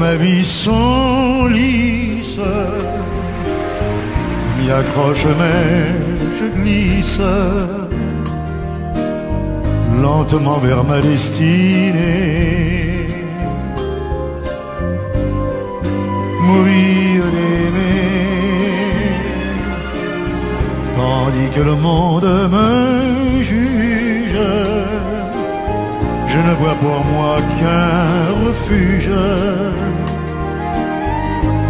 ma vie sont lisses, m'y accroche mais je glisse lentement vers ma destinée. Mourir d'aimer, tandis que le monde me juge, je ne vois pour moi qu'un refuge,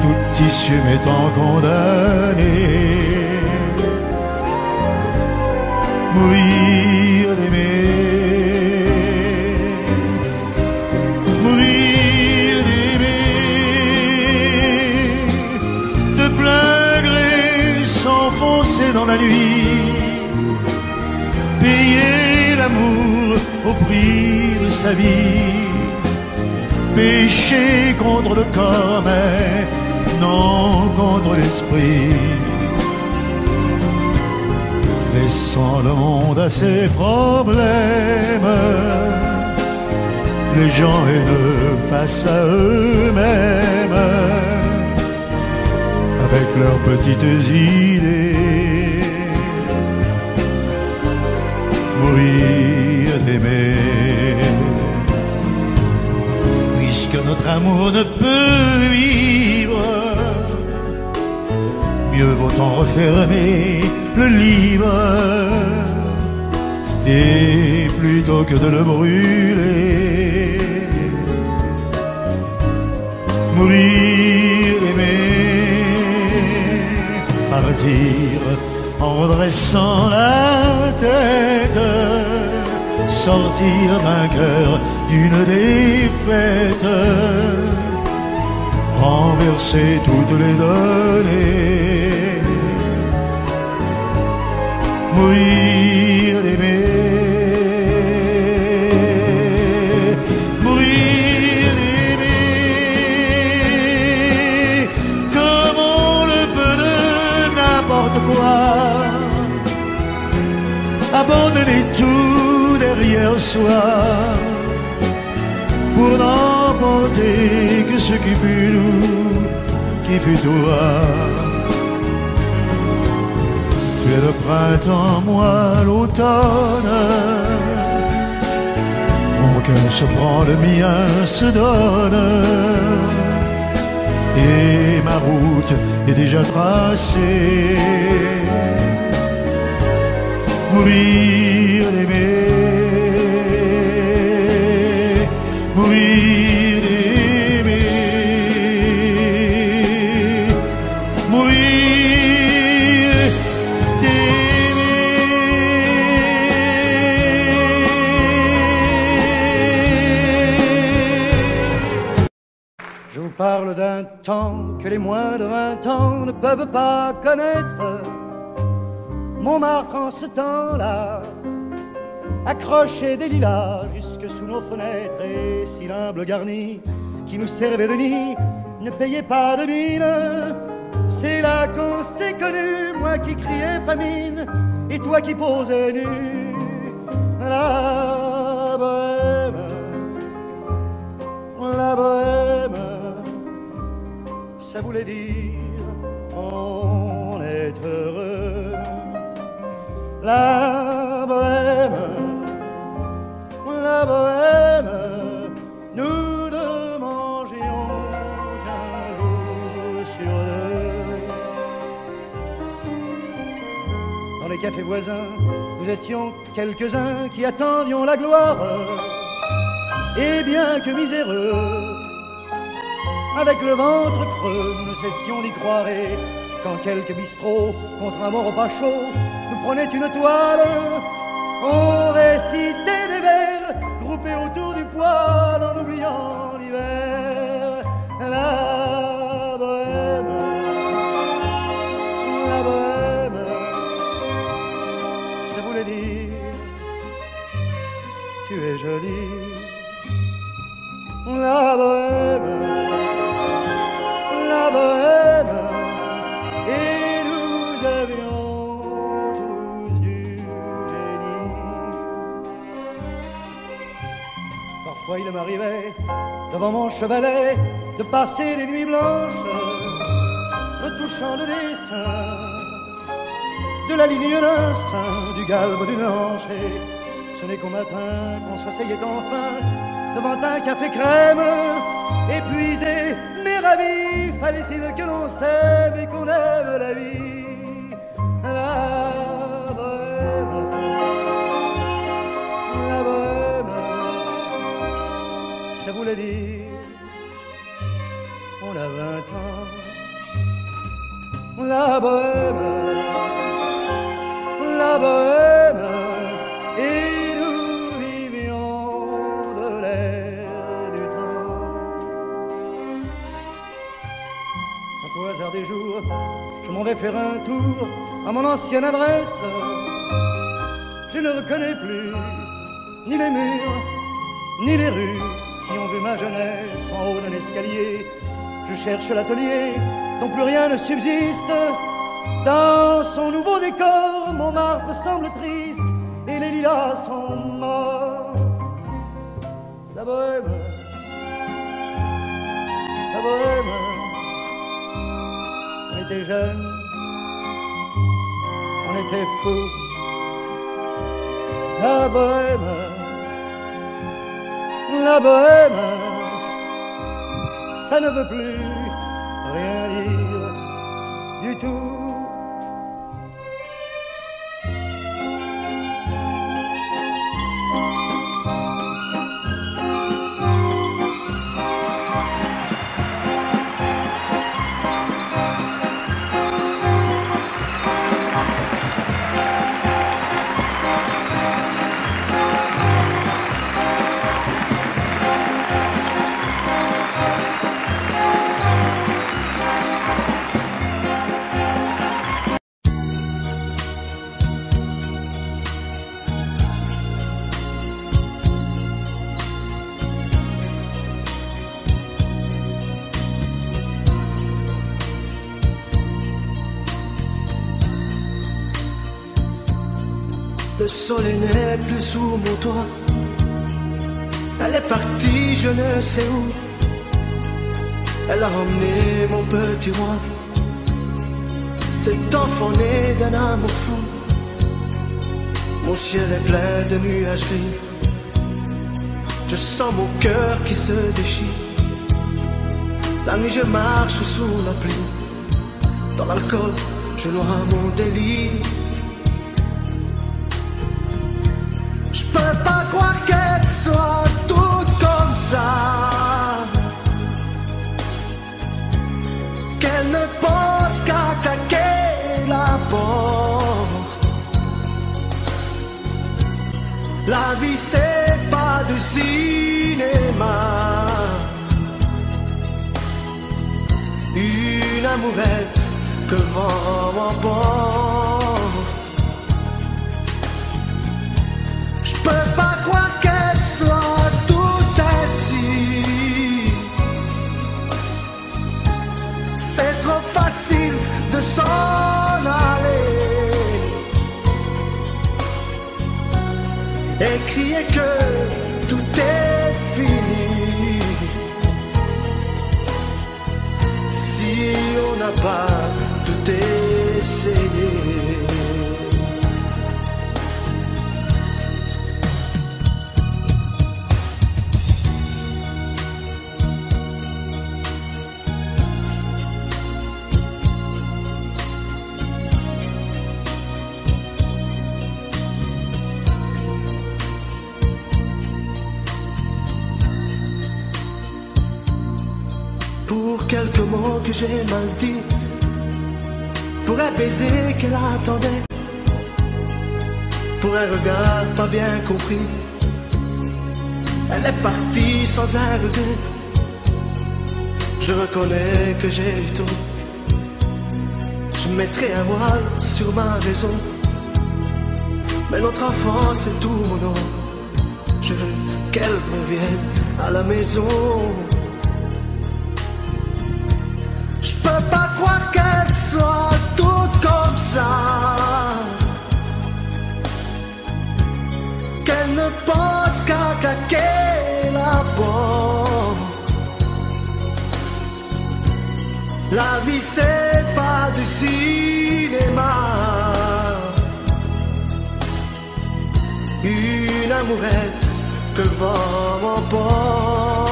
toute issue m'étant condamnée. Mourir d'aimer, mourir d'aimer, de plein gré s'enfoncer dans la nuit, payer l'amour au prix de sa vie, pécher contre le corps mais non contre l'esprit, laissant le monde à ses problèmes, les gens haineux face à eux-mêmes, avec leurs petites idées. Mourir d'aimer, puisque notre amour ne peut vivre, mieux vaut en refermer le livre, et plutôt que de le brûler, mourir d'aimer, partir en redressant la tête, sortir vainqueur d'une défaite, renverser toutes les données. Mourir d'aimer, mourir d'aimer, comme on le peut de n'importe quoi, abandonner tout derrière soi, pour n'emporter que ce qui fut nous, qui fut toi. Tu es le printemps, moi l'automne, mon cœur se prend, le mien se donne, et ma route est déjà tracée. Mourir d'aimer, mourir d'aimer, mourir d'aimer. Je vous parle d'un temps que les moins de 20 ans ne peuvent pas connaître. Montmartre en ce temps-là accrochait des lilas jusque sous nos fenêtres, et si l'humble garni qui nous servait de nid ne payait pas de mine, c'est là qu'on s'est connus, moi qui criais famine et toi qui posais nu. La bohème, la bohème, ça voulait dire on est heureux. La bohème, nous ne mangions qu'un jour sur deux. Dans les cafés voisins, nous étions quelques-uns qui attendions la gloire, et bien que miséreux, avec le ventre creux, nous ne cessions d'y croire, et quand quelques bistrots, contre un bon repas chaud, nous prenaient une toile, on récitait des vers groupés autour du poêle en oubliant l'hiver. La bohème, ça voulait dire tu es jolie. La bohème, et nous avions tous du génie. Parfois il m'arrivait devant mon chevalet de passer des nuits blanches, retouchant le dessin de la ligne d'un sein, du galbe d'une hanche. Et ce n'est qu'au matin qu'on s'asseyait enfin devant un café crème, épuisé mais ravi. Fallait-il que l'on s'aime et qu'on aime la vie, la bohème, la bohème. Ça voulait dire on a 20 ans, la bohème, la bohème, et nous vivions de l'air du temps. Au hasard des jours, je m'en vais faire un tour à mon ancienne adresse. Je ne reconnais plus ni les murs, ni les rues qui ont vu ma jeunesse en haut d'un escalier. Je cherche l'atelier dont plus rien ne subsiste. Dans son nouveau décor, Montmartre semble triste et les lilas sont morts. La bohème, la bohème. On était jeunes, on était fous. La bohème, la bohème, ça ne veut plus rien dire du tout. Le soleil n'est plus sous mon toit. Elle est partie, je ne sais où. Elle a emmené mon petit roi. Cet enfant né d'un amour fou. Mon ciel est plein de nuages gris. Je sens mon cœur qui se déchire. La nuit je marche sous la pluie. Dans l'alcool je noie mon délire. Je peux pas croire qu'elle soit toute comme ça, qu'elle ne pense qu'à claquer la porte. La vie c'est pas du cinéma. Une amourette que le vent m'emporte. Je peux pas croire qu'elle soit toute ainsi. C'est trop facile de s'en aller et crier que tout est fini. Si on n'a pas tout essayé. Pour quelques mots que j'ai mal dit, pour un baiser qu'elle attendait, pour un regard pas bien compris, elle est partie sans un regret. Je reconnais que j'ai eu tort. Je mettrai un voile sur ma raison, mais notre enfance c'est tout mon nom. Je veux qu'elle revienne à la maison. Je peux pas croire qu'elle soit toute comme ça, qu'elle ne pense qu'à claquer la porte. La vie c'est pas du cinéma. Une amourette que le vent m'emporte.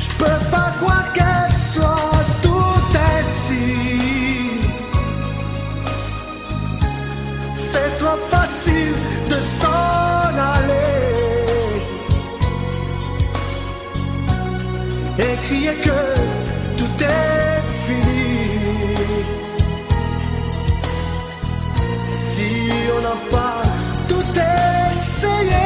Je peux pas croire qu'elle soit tout ainsi. C'est trop facile de s'en aller et crier que tout est fini. Si on n'a pas tout essayé.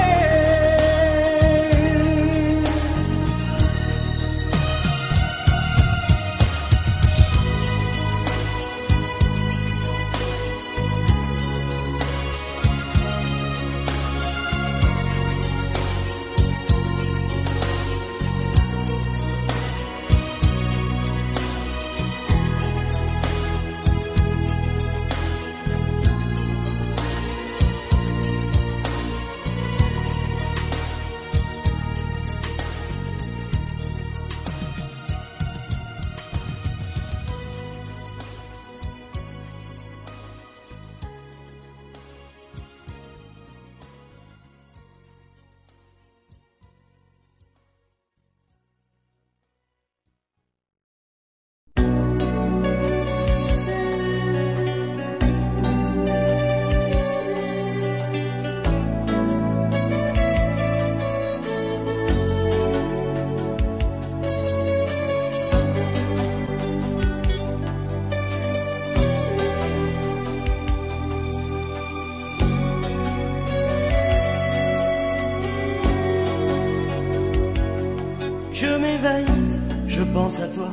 Je pense à toi.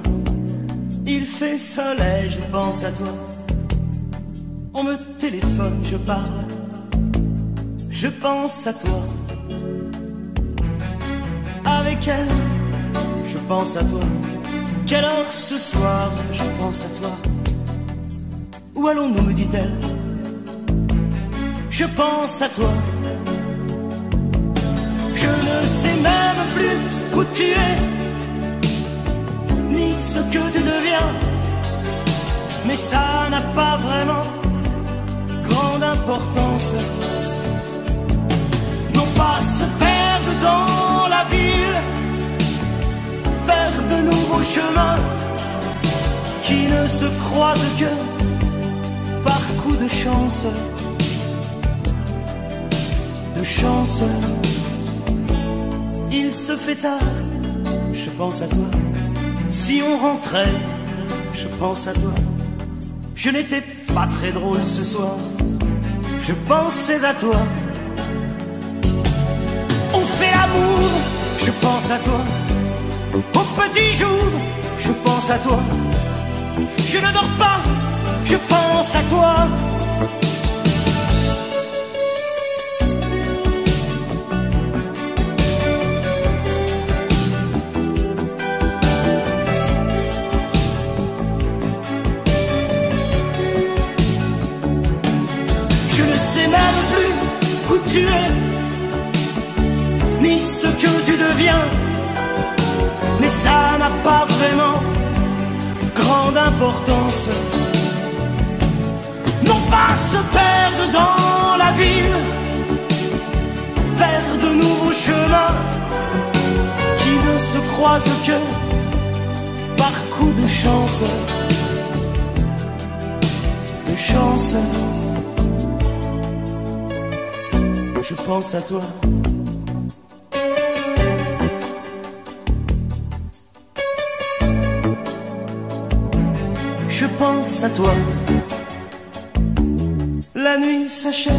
Il fait soleil, je pense à toi. On me téléphone, je parle. Je pense à toi. Avec elle, je pense à toi. Quelle heure ce soir, je pense à toi. Où allons-nous, me dit-elle. Je pense à toi. Je ne sais même plus où tu es, ni ce que tu deviens, mais ça n'a pas vraiment grande importance. Non pas se perdre dans la ville, vers de nouveaux chemins qui ne se croisent que par coup de chance. De chance. Il se fait tard, je pense à toi. Si on rentrait, je pense à toi. Je n'étais pas très drôle ce soir, je pensais à toi. On fait l'amour, je pense à toi. Au petit jour, je pense à toi. Je ne dors pas, je pense à toi. Tu es, ni ce que tu deviens, mais ça n'a pas vraiment grande importance. Non pas se perdre dans la ville, vers de nouveaux chemins qui ne se croisent que par coup de chance. De chance. Je pense à toi. Je pense à toi. La nuit s'achève,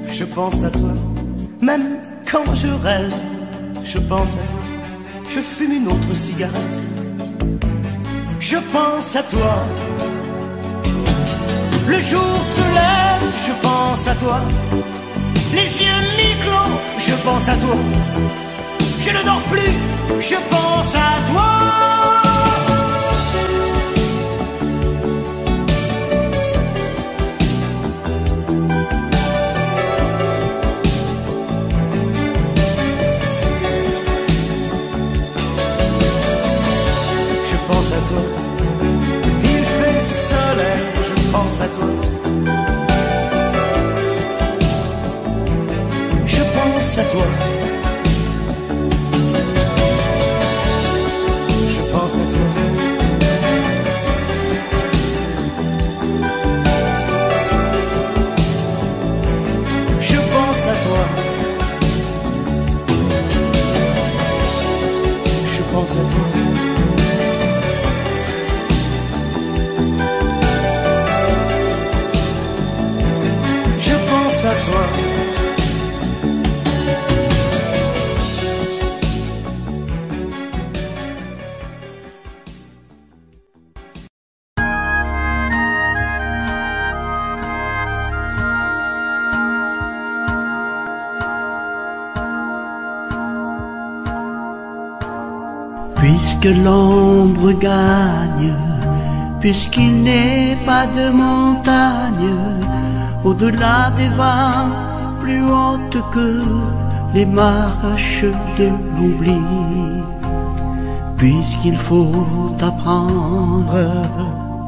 je pense à toi. Même quand je rêve, je pense à toi. Je fume une autre cigarette, je pense à toi. Le jour se lève, je pense à toi. Les yeux mi-clos, je pense à toi. Je ne dors plus, je pense à toi. toi. Il fait soleil, je pense à toi. Je pense à toi. Je pense à toi. Je pense à toi. Je pense à toi. Je pense à toi. Puisque l'ombre gagne, puisqu'il n'est pas de montagne au-delà des vents plus hautes que les marches de l'oubli, puisqu'il faut apprendre,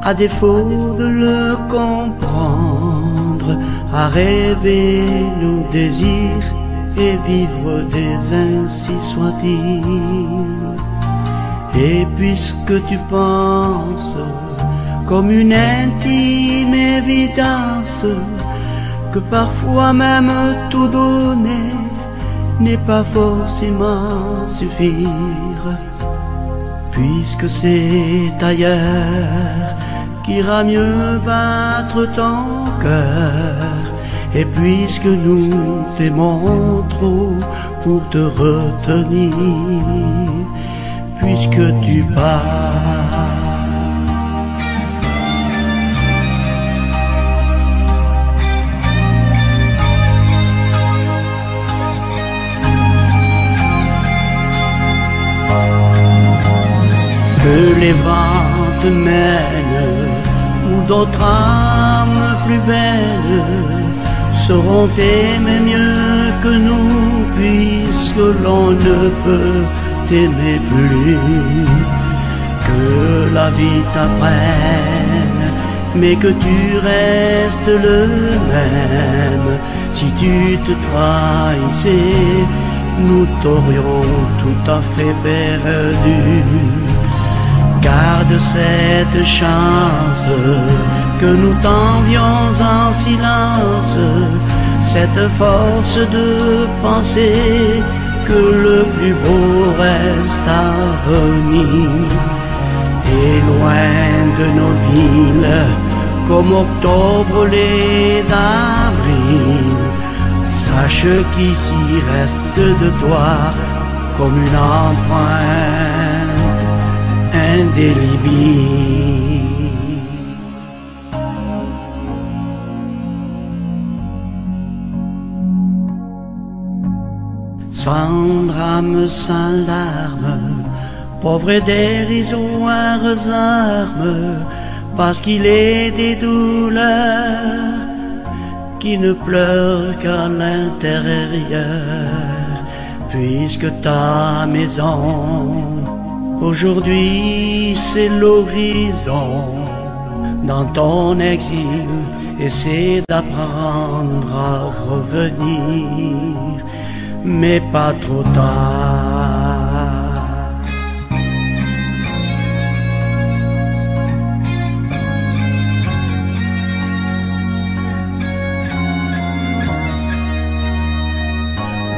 à défaut de le comprendre, à rêver nos désirs et vivre des ainsi soit-il. Et puisque tu penses comme une intime évidence que parfois même tout donner n'est pas forcément suffire, puisque c'est ailleurs qu'ira mieux battre ton cœur, et puisque nous t'aimons trop pour te retenir, puisque tu pars. Que les vents te mènent où d'autres âmes plus belles sauront aimer mieux que nous, puisque l'on ne peut t'aimer plus. Que la vie t'apprenne, mais que tu restes le même. Si tu te trahissais, nous t'aurions tout à fait perdu. Garde cette chance que nous tendions en silence, cette force de penser que le plus beau reste à venir. Et loin de nos villes, comme octobre l'est d'avril, sache qu'ici reste de toi comme une empreinte indélébile. Sans drame, sans larmes, pauvres et dérisoires armes, parce qu'il est des douleurs qui ne pleurent qu'à l'intérieur, puisque ta maison aujourd'hui c'est l'horizon. Dans ton exil, essaie d'apprendre à revenir, mais pas trop tard.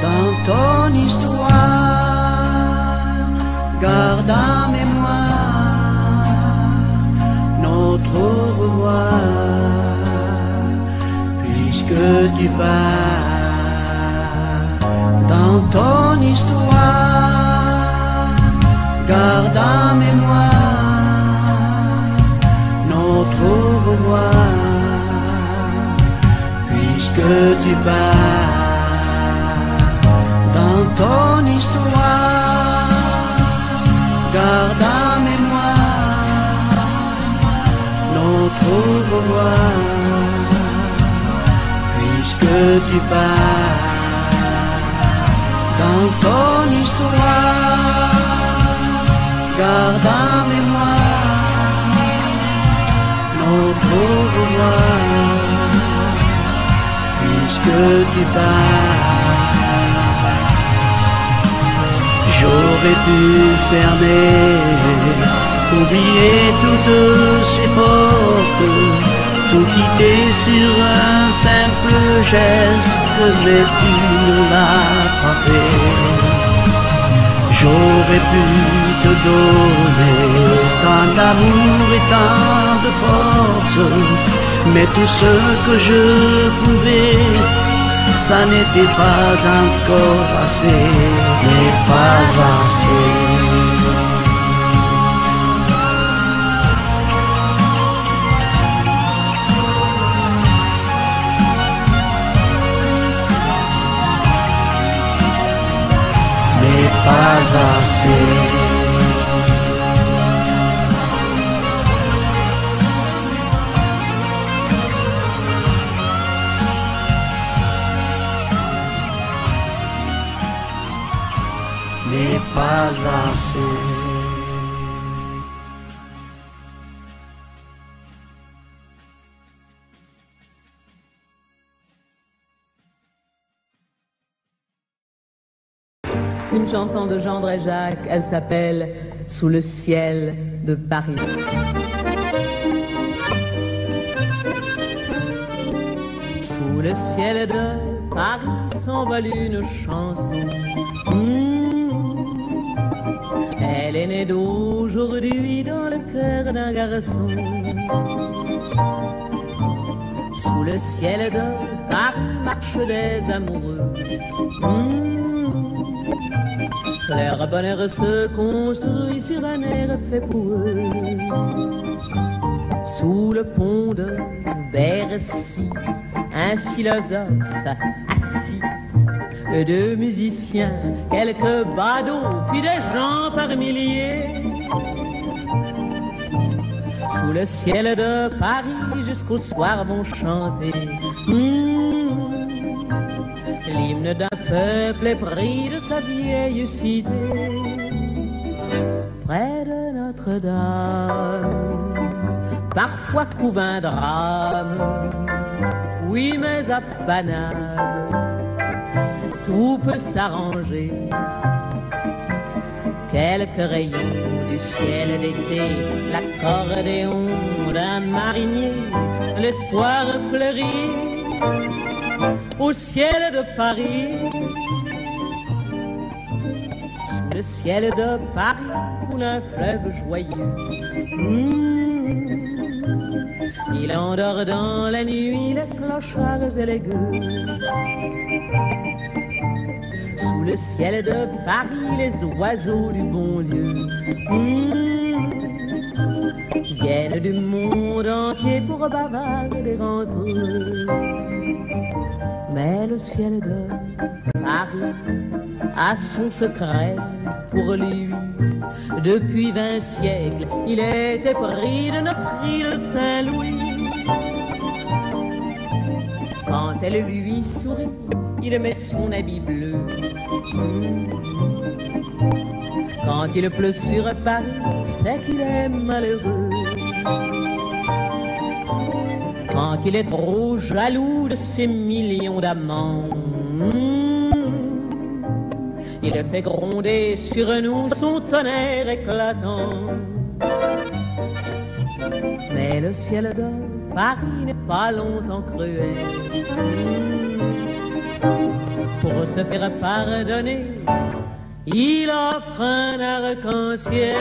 Dans ton histoire, garde en mémoire notre au revoir, puisque tu pars. Dans ton histoire, garde en mémoire notre au revoir, puisque tu pars. Dans ton histoire, garde en mémoire notre au revoir, puisque tu pars. Dans ton histoire, garde en mémoire tu pars. J'aurais pu fermer, oublier toutes ces portes, tout quitter sur un simple geste, mais tu ne l'as pas fait. J'aurais pu te donner tant d'amour et tant de force, mais tout ce que je pouvais, ça n'était pas encore assez, mais pas assez. Pas assez. Mais pas assez. Une chanson de Jean Dréjac, elle s'appelle « Sous le ciel de Paris ». Sous le ciel de Paris s'envole une chanson. Elle est née d'aujourd'hui dans le cœur d'un garçon. Sous le ciel de Paris marchent des amoureux. Leur bonheur se construit sur un air fait pour eux. Sous le pont de Bercy, un philosophe assis, deux musiciens, quelques badauds, puis des gens par milliers. Sous le ciel de Paris, jusqu'au soir vont chanter l'hymne d'un peuple épris de sa vieille cité. Près de Notre-Dame, parfois couve un drame. Oui, mais à Paname, tout peut s'arranger. Quelques rayons du ciel d'été, l'accordéon d'un marinier, l'espoir fleurit au ciel de Paris. Sous le ciel de Paris coule un fleuve joyeux. Il endort dans la nuit les clochards et les gueux. Sous le ciel de Paris les oiseaux du bon Dieu viennent du monde entier pour bavarder des rentreux. Mais le ciel de Paris a son secret pour lui. Depuis 20 siècles, il était pris de notre île Saint-Louis. Quand elle lui sourit, il met son habit bleu. Quand il pleut sur Paris, c'est qu'il est malheureux. Quand il est trop jaloux de ses millions d'amants, il fait gronder sur nous son tonnerre éclatant. Mais le ciel de Paris n'est pas longtemps cruel. Pour se faire pardonner, il offre un arc-en-ciel.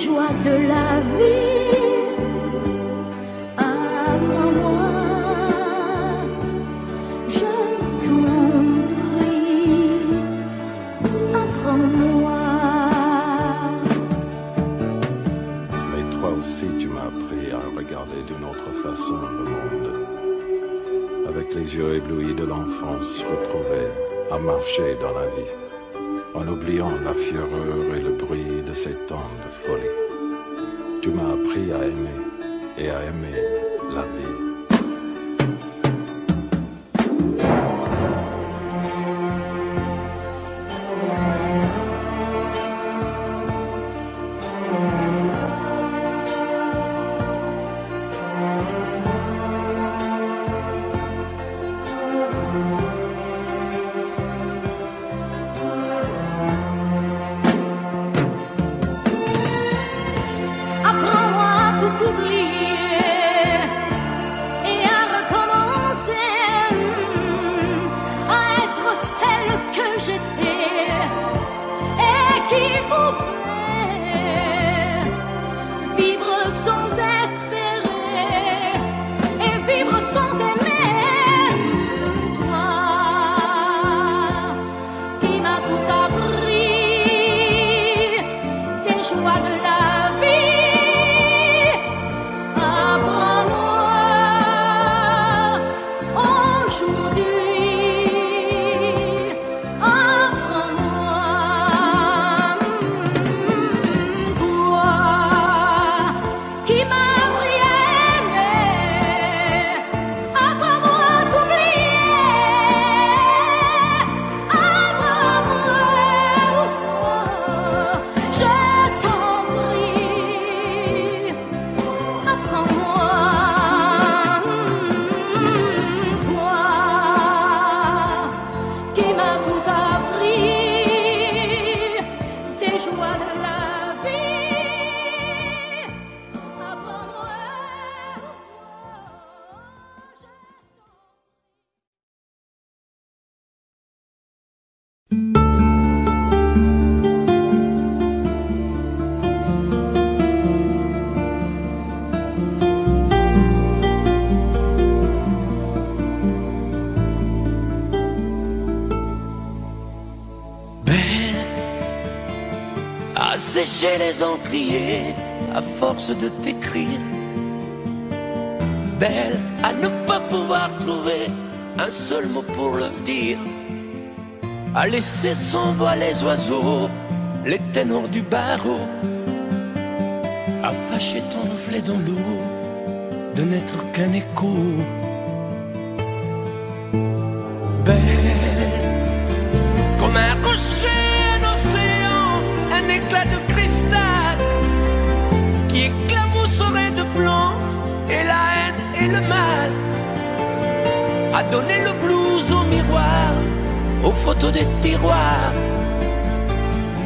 joies de la vie. Apprends-moi, je t'en prie, apprends-moi. Mais toi aussi tu m'as appris à regarder d'une autre façon le monde, avec les yeux éblouis de l'enfance retrouvée, à marcher dans la vie, en oubliant la fureur et le bruit de ces temps de folie. Tu m'as appris à aimer et à aimer la vie. Apprends-moi à tout oublier et à recommencer, à être celle que j'étais et qui pouvait vivre sans espérer et vivre sans aimer. Toi qui m'as tout appris, des joies de la vie. Apprends-moi aujourd'hui, apprends-moi, toi qui m'as appris à aimer, apprends-moi à t'oublier, apprends-moi, je t'en prie, apprends-moi, toi qui m'as tout appris, des joies de la vie, apprends-moi. Belle, à sécher les encriers à force de t'écrire. Belle, à ne pas pouvoir trouver un seul mot pour le dire. À laisser s'envoler les oiseaux, les ténors du barreau. À fâcher ton reflet dans l'eau, de n'être qu'un écho. Belle, comme un rocher, un océan, un éclat de cristal qui éclabousserait de blanc et la haine et le mal. À donner le blues au miroir, aux photos des tiroirs.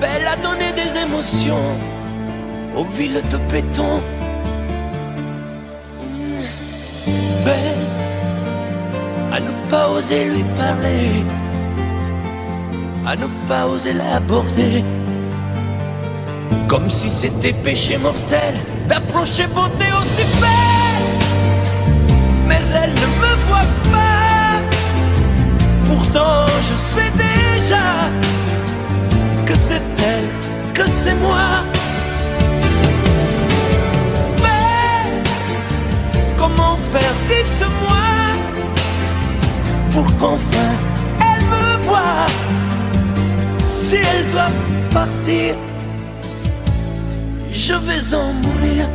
Belle à donner des émotions aux villes de béton. Belle à ne pas oser lui parler, à ne pas oser l'aborder, comme si c'était péché mortel d'approcher beauté aussi belle. Mais elle ne me voit pas, pourtant je sais déjà que c'est elle, que c'est moi. Mais comment faire, dites-moi, pour qu'enfin elle me voie. Si elle doit partir, je vais en mourir.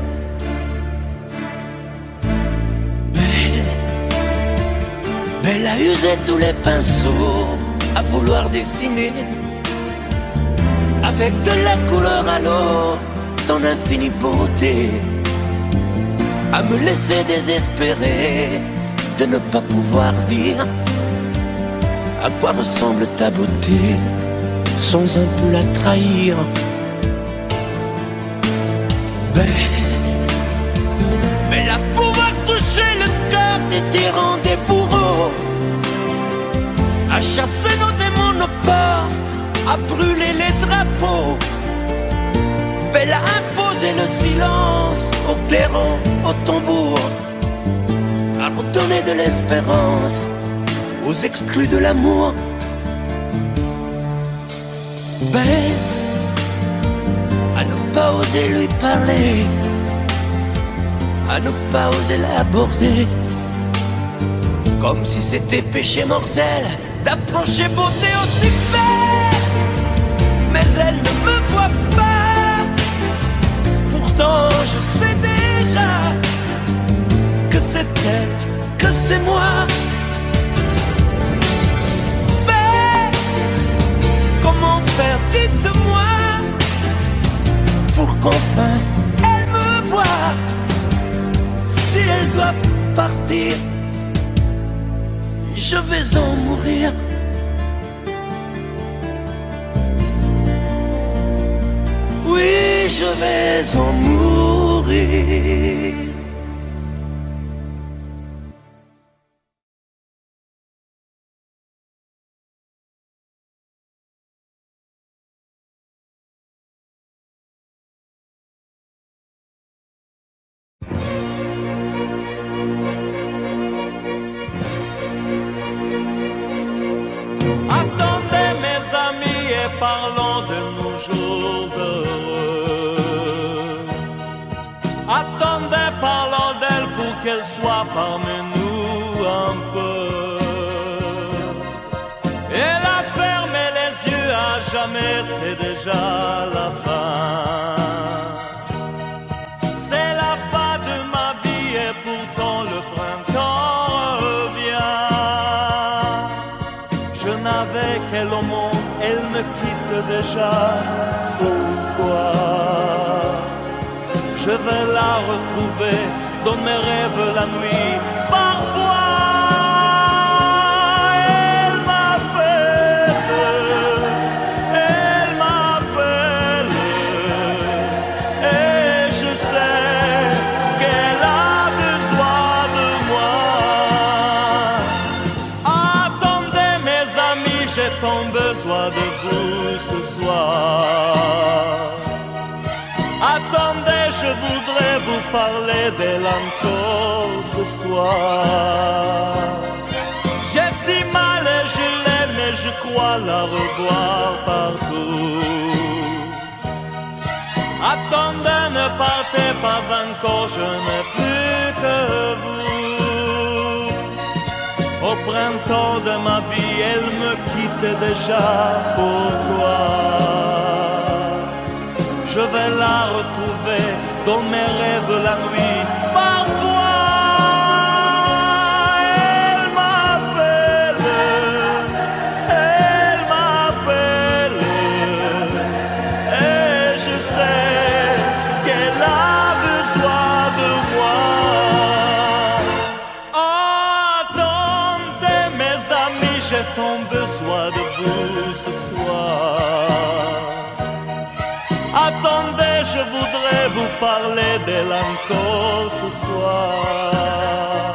Belle a usé tous les pinceaux à vouloir dessiner avec de la couleur à l'eau ton infinie beauté, à me laisser désespérer de ne pas pouvoir dire à quoi ressemble ta beauté sans un peu la trahir. Belle à pouvoir toucher le cœur des tyrans, des bourreaux, à chasser nos démons, nos peurs, à brûler les drapeaux. Belle à imposer poser le silence au clairon, au tambour, à redonner de l'espérance aux exclus de l'amour. Ben, à ne pas oser lui parler, à ne pas oser l'aborder, comme si c'était péché mortel d'approcher beauté aussi belle. Mais elle ne me voit pas, pourtant je sais déjà que c'est elle, que c'est moi. Mais comment faire, dites-moi, pour qu'enfin elle me voie. Si elle doit partir, je vais en mourir. Oui, je vais en mourir. Attendez mes amis et parlons de nos jours heureux. Attendez, parlons d'elle pour qu'elle soit parmi nous un peu. Elle a fermé les yeux à jamais, c'est déjà la fin. C'est la fin de ma vie et pourtant le printemps revient. Je n'avais qu'elle au monde, elle me quitte déjà. Pourquoi? Je vais la retrouver dans mes rêves la nuit. Parfois, elle m'appelle, et je sais qu'elle a besoin de moi. Attendez mes amis, j'ai tant besoin de vous ce soir. Attendez, je voudrais vous parler d'elle encore ce soir. J'ai si mal et je l'aime et je crois la revoir partout. Attendez, ne partez pas encore, je n'ai plus que vous. Au printemps de ma vie, elle me quitte déjà. Pourquoi? Je vais la retrouver dans mes rêves la nuit. Parfois, elle m'appelle, et je sais qu'elle a besoin de moi. Attendez mes amis, j'ai tant besoin de vous ce soir. Attendez, je voudrais vous parler d'elle encore ce soir.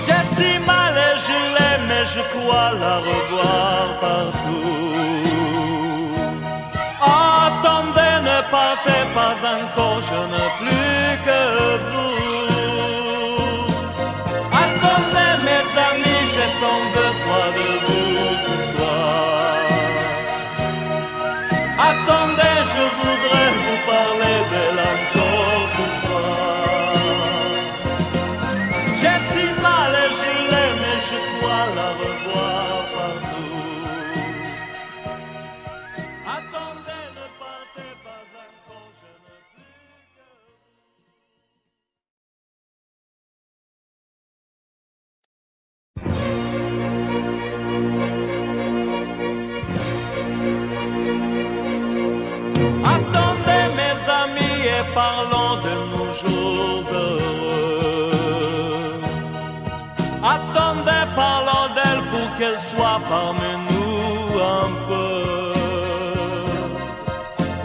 J'ai si mal et je l'aime et je crois la revoir partout. Attendez, ne partez pas encore, je n'ai plus que vous. Attendez mes amis, j'ai tant besoin de vous ce soir. Attendez, je voudrais vous parler d'elle encore ce soir. J'ai si mal et je l'aime et je crois la revoir partout. Attendez, ne partez pas encore, je n'ai plus que Attendez mes amis et parlons de nos jours heureux. Attendez, parlons d'elle pour qu'elle soit parmi nous un peu.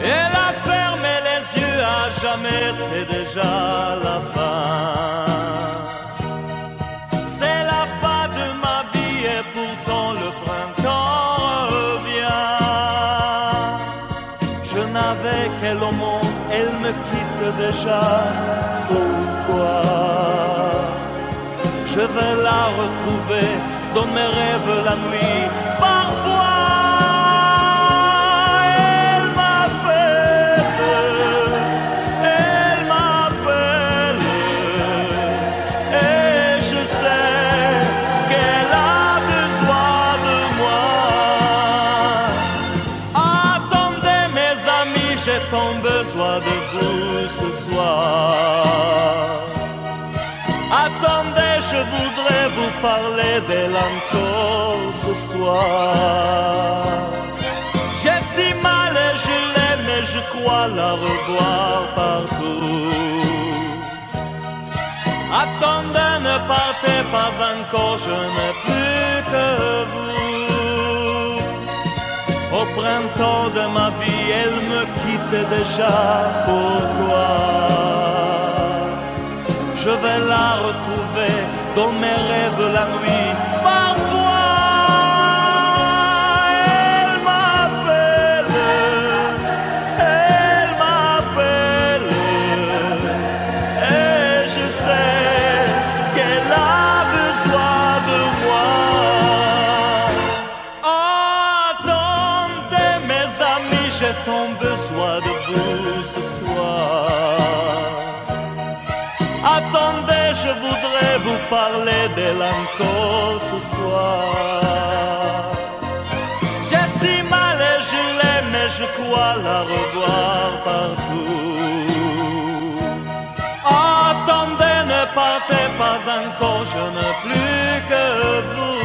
Elle a fermé les yeux à jamais, c'est déjà la fin. C'est la fin de ma vie et pourtant le printemps revient. Je n'avais qu'elle au monde, elle me quitte déjà. Pourquoi? Je vais la retrouver dans mes rêves la nuit. Parfois, elle m'appelle, et je sais qu'elle a besoin de moi. Attendez mes amis, j'ai tant besoin de vous ce soir. Attendez, je voudrais vous parler d'elle encore ce soir. J'ai si mal et je l'aime et je crois la revoir partout. Attendez, ne partez pas encore, je n'ai plus que vous. Au printemps de ma vie, elle me quitte déjà. Pourquoi? Je vais la retrouver dans mes rêves la nuit. Parfois, elle m'appelle, et je sais qu'elle a besoin de moi. Attendez mes amis, j'ai tant besoin de vous ce soir. Attendez, je voudrais vous parler d'elle encore ce soir. J'ai si mal et je l'aime et je crois la revoir partout. Attendez, ne partez pas encore, je n'ai plus que vous.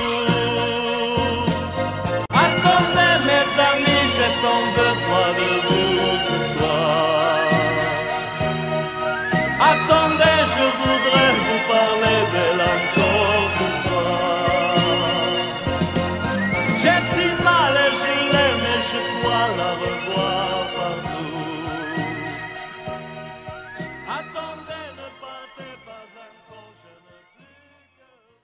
Attendez mes amis, j'ai tant besoin de vous ce soir. Attendez, je voudrais vous parler d'elle encore ce soir. J'ai si mal et je l'aime et je crois la revoir partout. Attendez, ne partez pas encore, je n'ai plus que vous.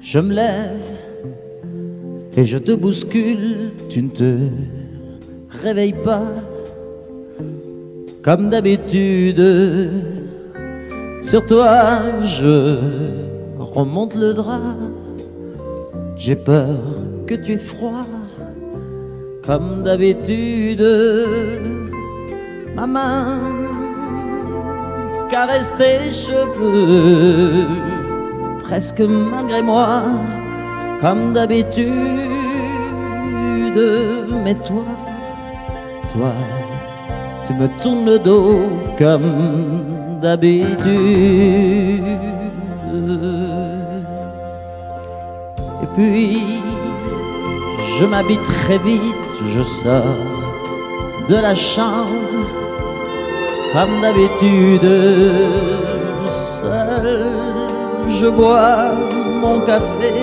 Je me lève et je te bouscule, tu ne te réveilles pas comme d'habitude. Sur toi je remonte le drap, j'ai peur que tu aies froid comme d'habitude. Ma main caresse tes cheveux, presque malgré moi, comme d'habitude. Mais toi, tu me tournes le dos comme d'habitude. Et puis, je m'habille très vite, je sors de la chambre, comme d'habitude, seul. Je bois mon café,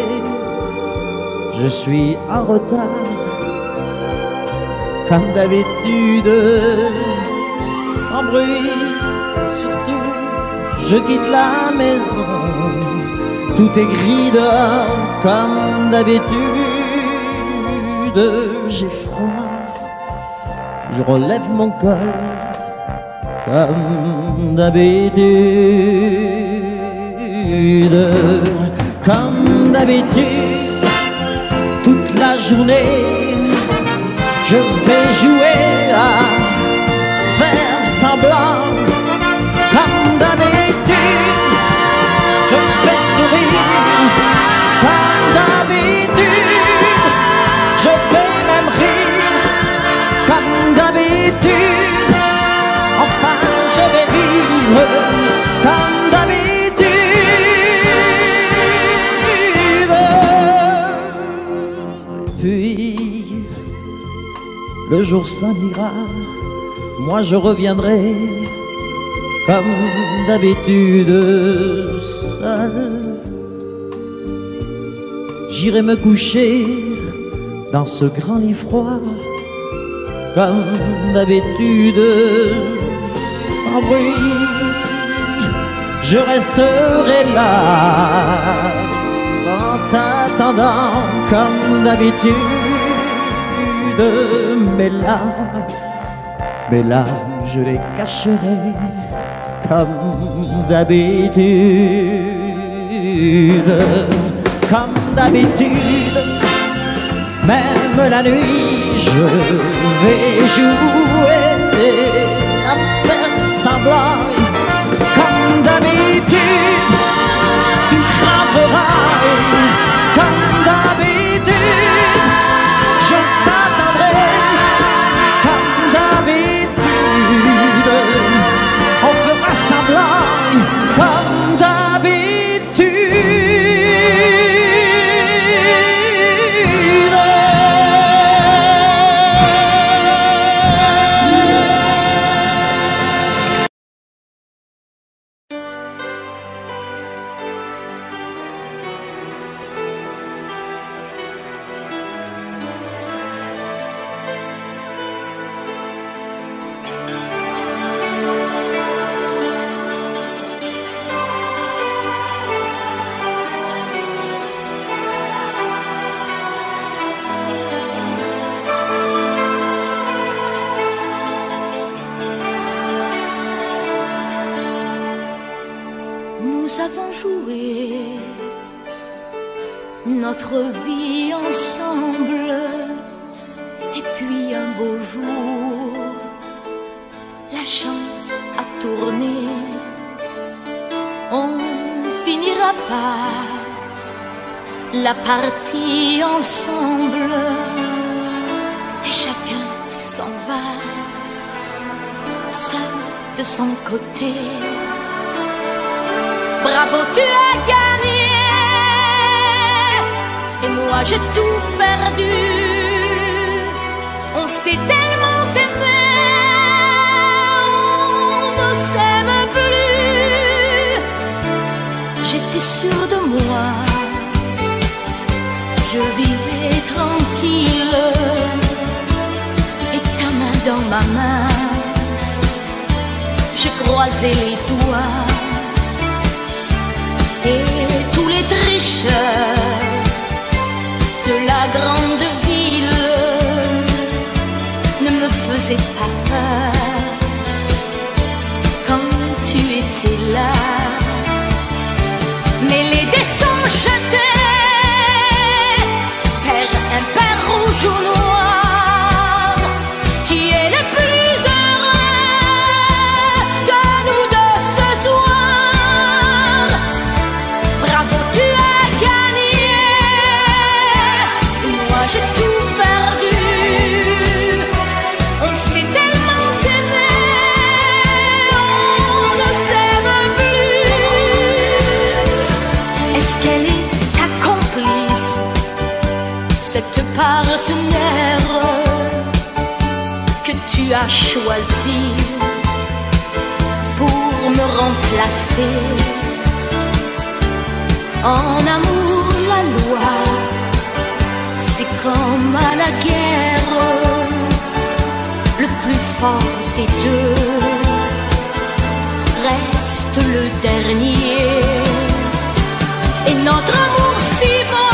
je suis en retard, comme d'habitude, sans bruit, surtout, je quitte la maison, tout est gris dehors, comme d'habitude, j'ai froid, je relève mon col, comme d'habitude. Comme d'habitude, toute la journée, je vais jouer à faire semblant. Comme d'habitude, je fais sourire. Comme d'habitude, je vais même rire. Comme d'habitude, enfin je vais vivre. Comme d'habitude. Puis, le jour s'en ira, moi je reviendrai, comme d'habitude, seul. J'irai me coucher dans ce grand lit froid, comme d'habitude, sans bruit, je resterai là, en t'attendant comme d'habitude, mais là, je les cacherai comme d'habitude, comme d'habitude. Même la nuit, je vais jouer à faire semblant. Comme d'habitude, tu rentreras. Comme d'habitude, je t'attendrai. Comme d'habitude, on fera semblant. Comme d'habitude. Nous avons joué notre vie ensemble, et puis un beau jour, la chance a tourné. On finira par la partie ensemble, et chacun s'en va, seul de son côté. Bravo, tu as gagné, et moi j'ai tout perdu. On s'est tellement aimé, on ne s'aime plus. J'étais sûre de moi, je vivais tranquille, et ta main dans ma main, je croisais les doigts. Et tous les tricheurs de la grande ville ne me faisaient pas peur quand tu étais là. Mais les dés sont jetés, père impair, rouge ou noir, qui est le plus heureux de nous deux ce soir. Bravo, tu as gagné, et moi j'ai tout perdu. On s'est tellement aimé, on ne s'aime plus. Est-ce qu'elle est ta complice, cette partenaire que tu as choisi pour me remplacer? En amour, la loi, c'est comme à la guerre, le plus fort des deux reste le dernier. Et notre amour si beau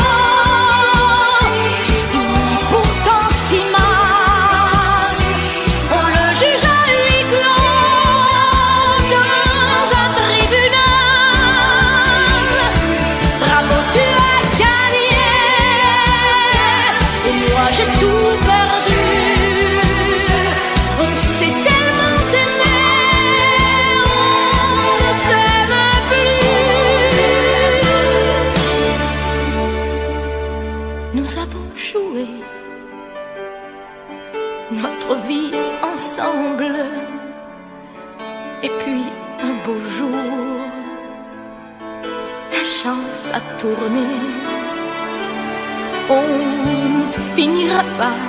finit pourtant si mal. On le juge à huis clos dans un tribunal. Bravo, tu as gagné, et moi j'ai tout perdu. On s'est tellement aimé, on ne s'aime plus. Nous avons joué notre vie ensemble, et puis un beau jour, la chance a tourné. On ne finira pas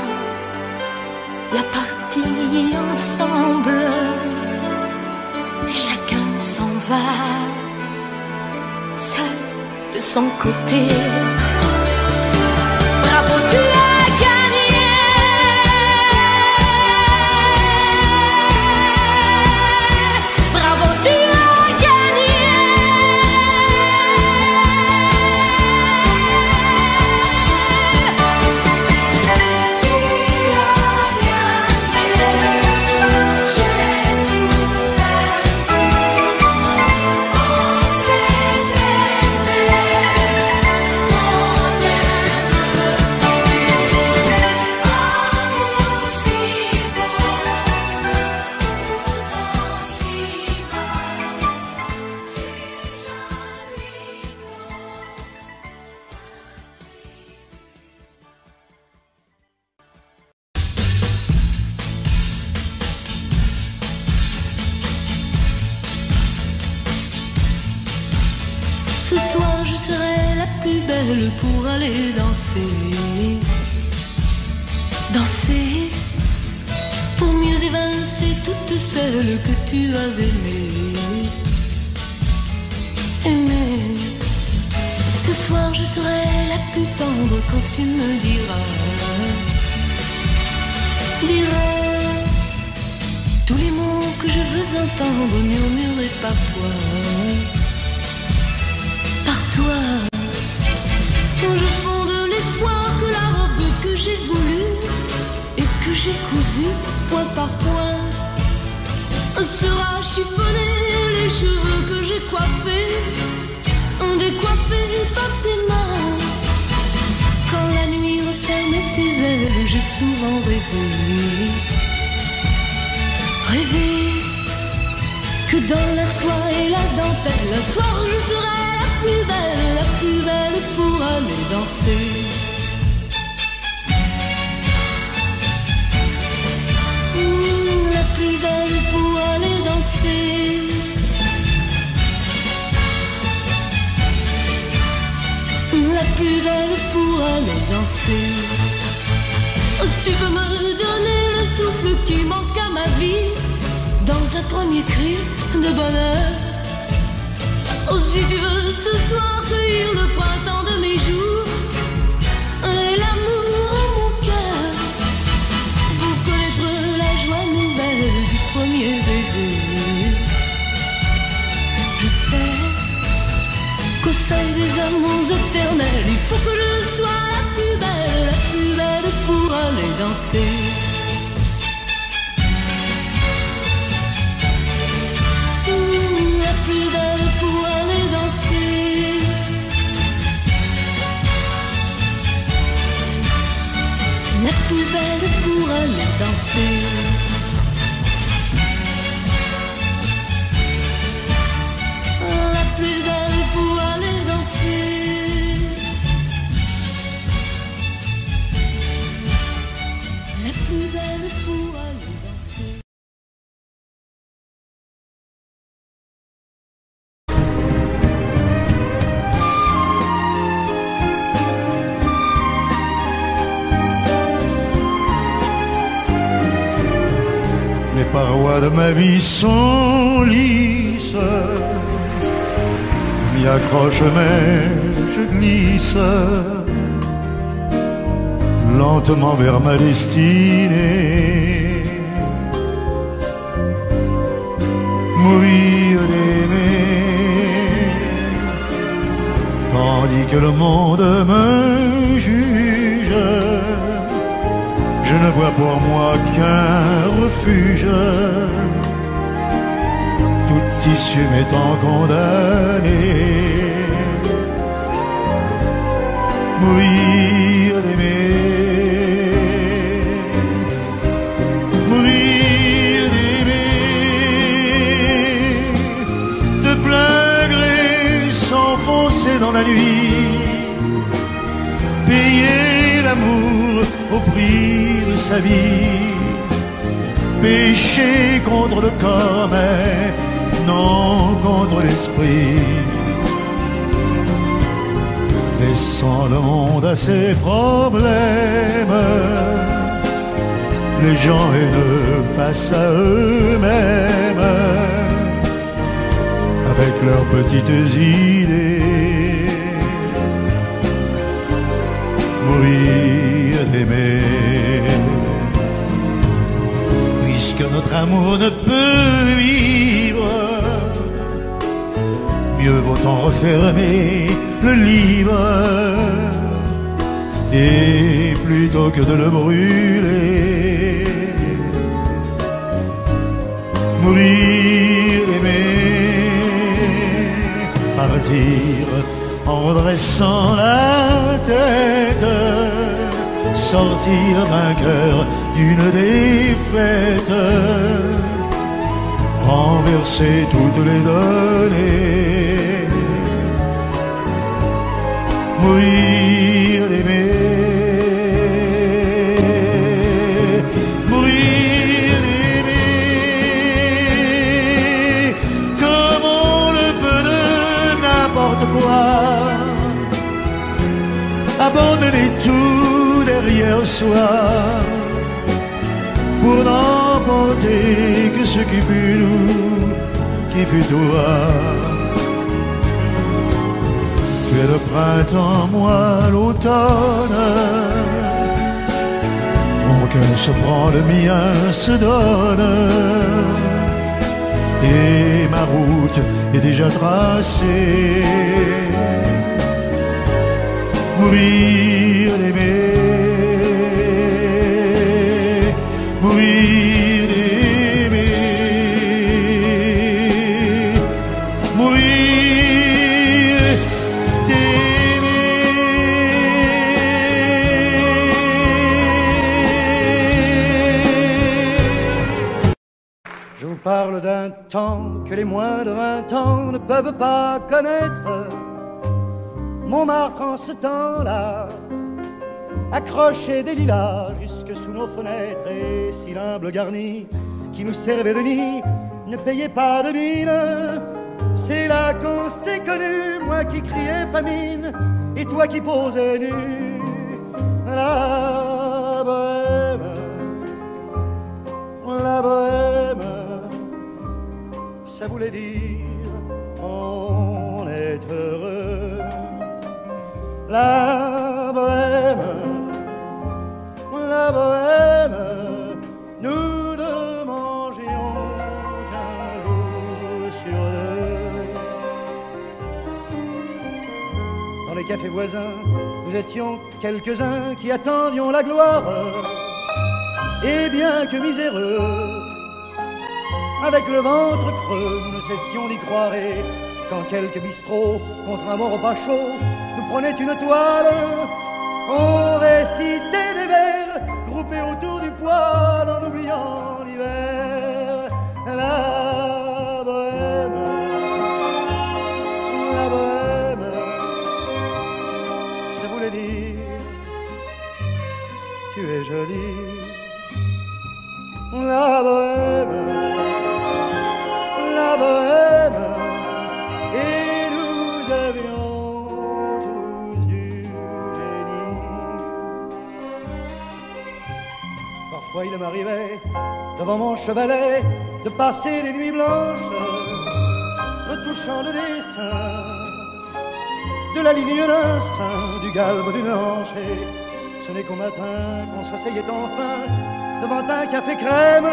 la partie ensemble, et chacun s'en va, seul de son côté. Bravo, tu as gagné. seule pour aller danser. Danser pour mieux évincer toutes celles que tu as aimées. Aimer. Ce soir je serai la plus tendre quand tu me diras tous les mots que je veux entendre murmurés par toi. Par toi, je fonde l'espoir que la robe que j'ai voulue et que j'ai cousue point par point sera chiffonnée, les cheveux que j'ai coiffés décoiffés par tes mains. Quand la nuit referme ses ailes, j'ai souvent rêvé que dans la soie et la dentelle, un soir je serai la plus belle pour aller danser. La plus belle pour aller danser. La plus belle pour aller danser. Tu peux me donner le souffle qui manque à ma vie dans un premier cri de bonheur. Oh, si tu veux ce soir cueillir le printemps de mes jours et l'amour en mon cœur, pour connaître la joie nouvelle du premier baiser. Je sais qu'au seuil des amours éternels, il faut que je sois la plus belle pour aller danser. La plus belle pour aller danser. La plus belle pour aller danser. La plus belle pour aller danser. La plus belle pour aller danser. Les parois de ma vie sont lisses, m'y accroche mais je glisse lentement vers ma destinée. Mourir d'aimer, tandis que le monde me juge, je ne vois pour moi qu'un refuge, toute issue m'étant condamnée. Mourir d'aimer, mourir d'aimer, de plein gré s'enfoncer dans la nuit, payer l'amour au prix de sa vie, pécher contre le corps mais non contre l'esprit, laissant le monde à ses problèmes, les gens haineux face à eux-mêmes, avec leurs petites idées. Mourir d'aimer, puisque notre amour ne peut vivre, mieux vaut en refermer le livre, et plutôt que de le brûler, mourir d'aimer, partir en redressant la tête, sortir vainqueur d'une défaite, renverser toutes les données, mourir d'aimer, mourir d'aimer, comme on le peut de n'importe quoi, soir pour n'emporter que ce qui fut nous, qui fut toi. Tu es le printemps, moi l'automne. Mon cœur se prend, le mien se donne. Et ma route est déjà tracée. Mourir d'aimer, mourir d'aimer, mourir d'aimer. Je vous parle d'un temps que les moins de 20 ans ne peuvent pas connaître. Montmartre en ce temps-là accrochait des lilas jusque sous nos fenêtres, et si l'humble garni qui nous servait de nid ne payait pas de mine, c'est là qu'on s'est connus, moi qui criais famine et toi qui posais nu. La bohème, ça voulait dire on est heureux. La bohème, nous ne mangions qu'un jour sur deux. Dans les cafés voisins, nous étions quelques-uns qui attendions la gloire. Et bien que miséreux, avec le ventre creux, nous ne cessions d'y croire. Et quand quelques bistrots, contre un bon repas chaud, nous prenaient une toile, on récitait des vers groupés autour du poêle en oubliant l'hiver. La bohème, ça voulait dire tu es jolie. La bohème, et nous avions tous du génie. Parfois il m'arrivait, devant mon chevalet, de passer les nuits blanches, retouchant le dessin de la ligne d'un sein, du galbe d'une hanche. Et ce n'est qu'au matin qu'on s'asseyait enfin devant un café crème,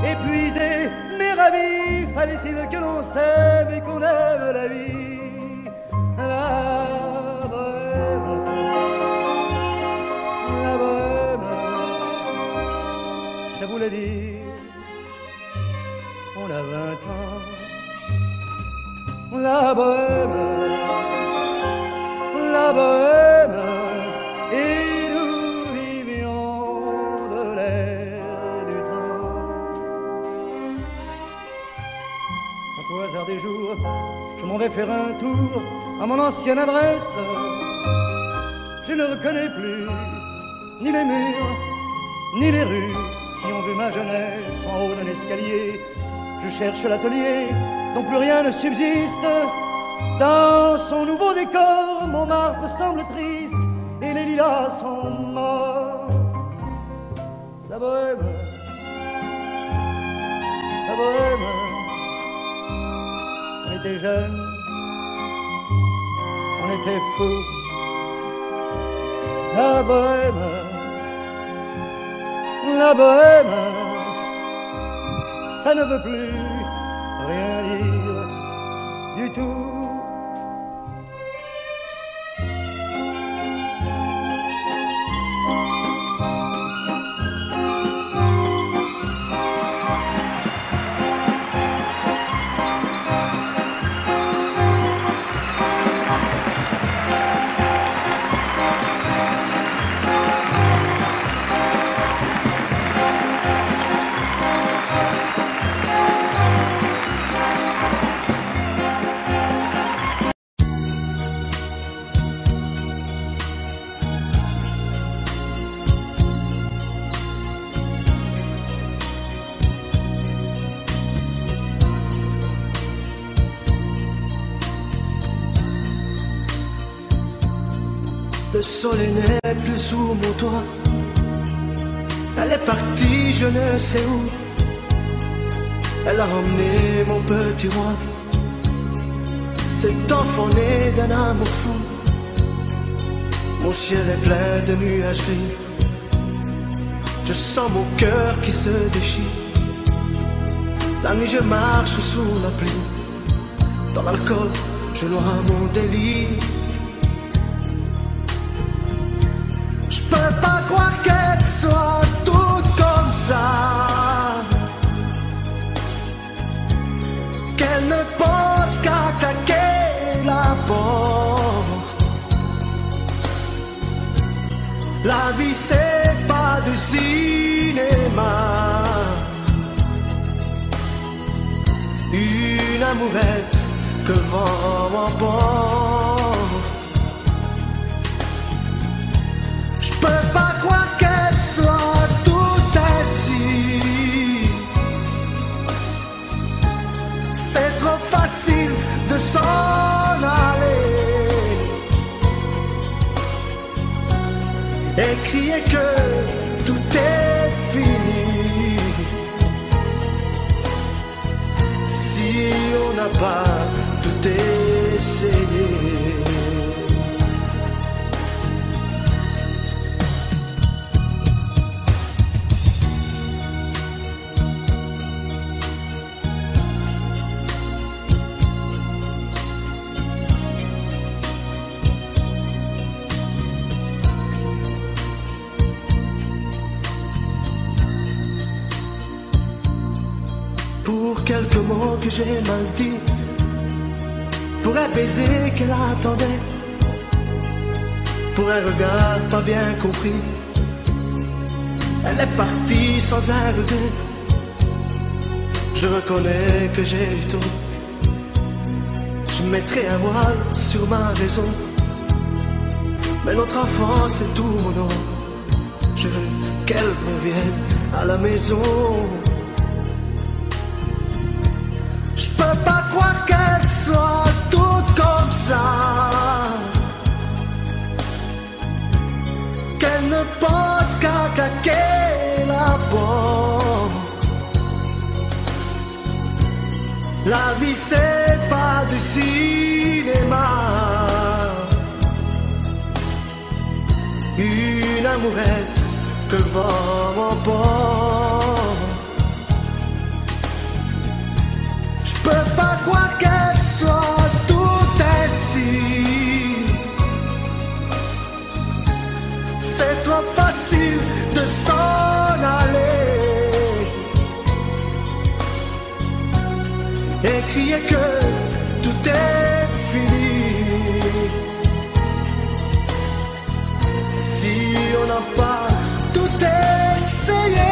épuisé mais ravi. Fallait-il que l'on s'aime et qu'on aime la vie. La bohème, ça voulait dire on a 20 ans. La bohème, et nous vivions de l'air du temps. Au hasard des jours, je m'en vais faire un tour à mon ancienne adresse. Je ne reconnais plus ni les murs, ni les rues qui ont vu ma jeunesse en haut d'un escalier. Je cherche l'atelier dont plus rien ne subsiste. Dans son nouveau décor, Montmartre semble triste et les lilas sont morts. La bohème, on était jeunes, on était fous. La bohème, ça ne veut plus rien dire du tout. Le soleil n'est plus sous mon toit, Elle est partie, je ne sais où. Elle a emmené mon petit roi, cet enfant né d'un amour fou. Mon ciel est plein de nuages gris. Je sens mon cœur qui se déchire. La nuit je marche sous la pluie. Dans l'alcool je noie mon délire. Je peux pas croire qu'elle soit toute comme ça, qu'elle ne pense qu'à claquer la porte. La vie c'est pas du cinéma. Une amourette que le vent m'emporte. Je peux pas croire qu'elle soit toute ainsi. C'est trop facile de s'en aller et crier que tout est fini. Si on n'a pas tout essayé. Pour quelques mots que j'ai mal dit, pour un baiser qu'elle attendait, pour un regard pas bien compris, elle est partie sans un regret. Je reconnais que j'ai eu tort. Je mettrai un voile sur ma raison, mais notre enfant c'est tout mon nom. Je veux qu'elle revienne à la maison. Je peux pas croire qu'elle soit toute comme ça, qu'elle ne pense qu'à claquer la porte. La vie c'est pas du cinéma. Une amourette que le vent m'emporte. Je peux pas croire qu'elle soit toute ainsi. C'est trop facile de s'en aller et crier que tout est fini. Si on n'a pas tout essayé.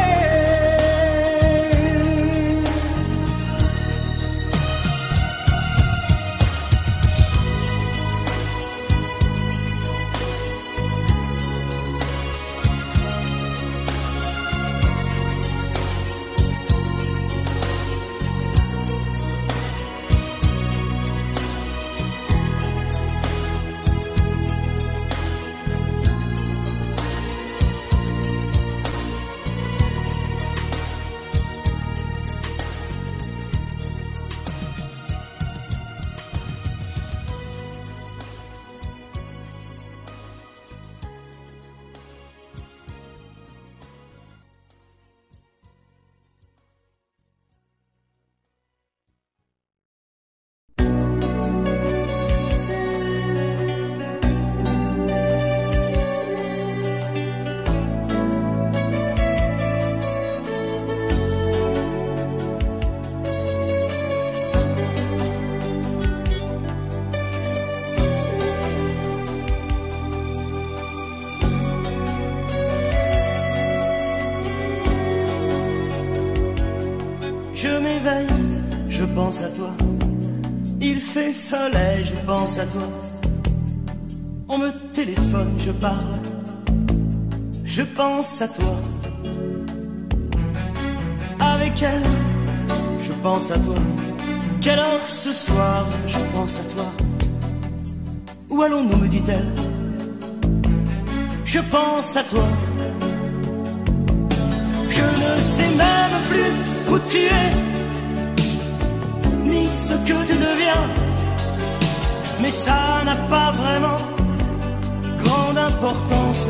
Je pense à toi, il fait soleil, je pense à toi. On me téléphone, je parle, je pense à toi. Avec elle, je pense à toi. Quelle heure ce soir, je pense à toi. Où allons-nous, me dit-elle. Je pense à toi. où tu es, ni ce que tu deviens. Mais ça n'a pas vraiment grande importance.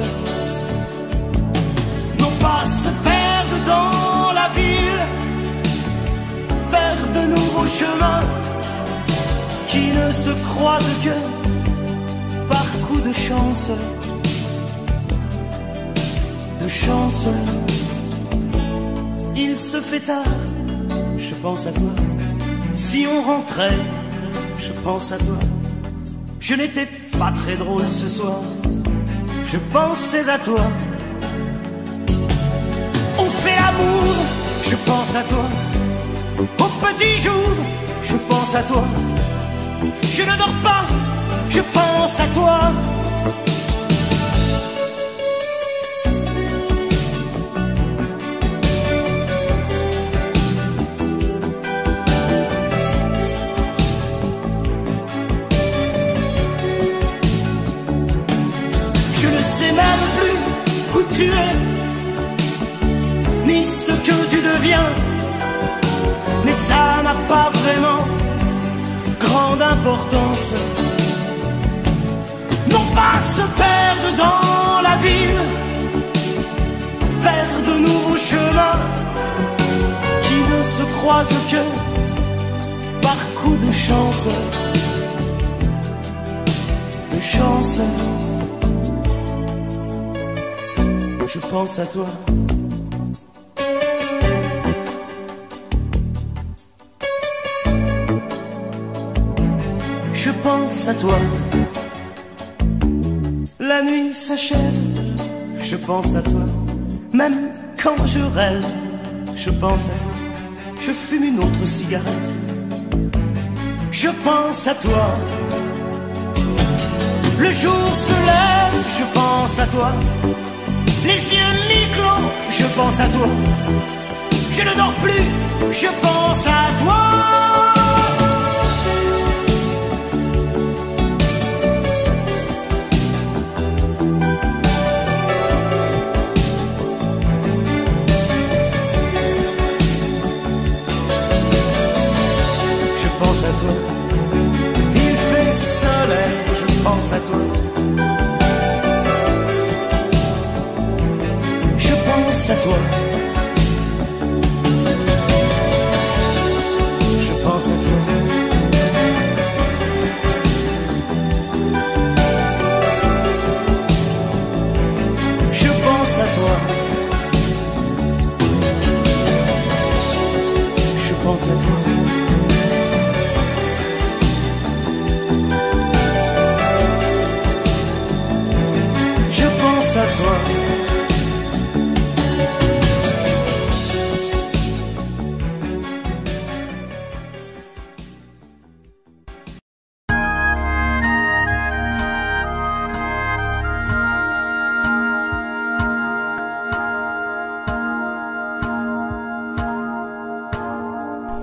Non pas se perdre dans la ville, vers de nouveaux chemins qui ne se croisent que par coup de chance. De chance. Il se fait tard, je pense à toi. Si on rentrait, je pense à toi. Je n'étais pas très drôle ce soir, je pensais à toi. On fait l'amour, je pense à toi. Au petit jour, je pense à toi. Je ne dors pas, je pense à toi. Je ne sais même plus où tu es, ni ce que tu deviens. Mais ça n'a pas vraiment grande importance. Non pas se perdre dans la ville, vers de nouveaux chemins qui ne se croisent que par coup de chance. De chance. Je pense à toi. Je pense à toi. La nuit s'achève, je pense à toi. Même quand je rêve, je pense à toi. Je fume une autre cigarette, je pense à toi. Le jour se lève, je pense à toi. Les yeux mi-clos, je pense à toi. Je ne dors plus, je pense à toi. Je pense à toi. Il fait soleil, je pense à toi. Je pense à toi. Je pense à toi. Je pense à toi. Je pense à toi. Je pense à toi.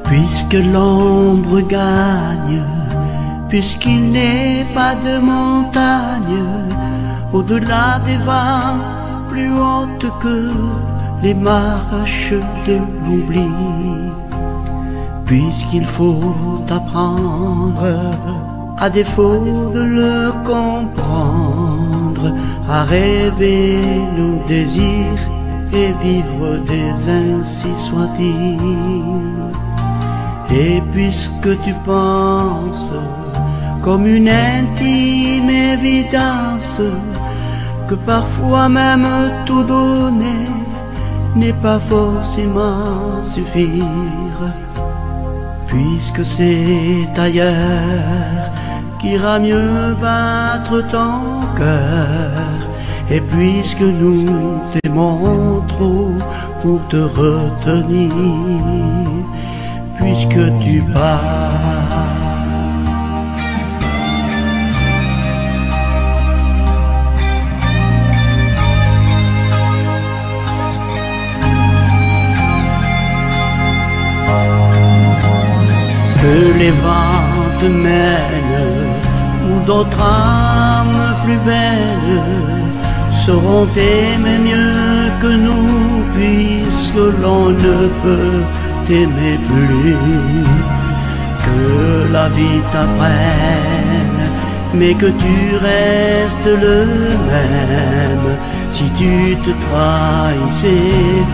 Puisque l'ombre gagne, puisqu'il n'est pas de montagne au-delà des vagues plus hautes que les marches de l'oubli, puisqu'il faut apprendre, à défaut de le comprendre, à rêver nos désirs et vivre des ainsi soit-il. Et puisque tu penses comme une intime évidence que parfois même tout donner n'est pas forcément suffire, puisque c'est ailleurs qu'ira mieux battre ton cœur, et puisque nous t'aimons trop pour te retenir, puisque tu pars. Que les vents te mènent où d'autres âmes plus belles sauront t'aimer mieux que nous, puisque l'on ne peut t'aimais plus, que la vie t'apprenne, mais que tu restes le même. Si tu te trahissais,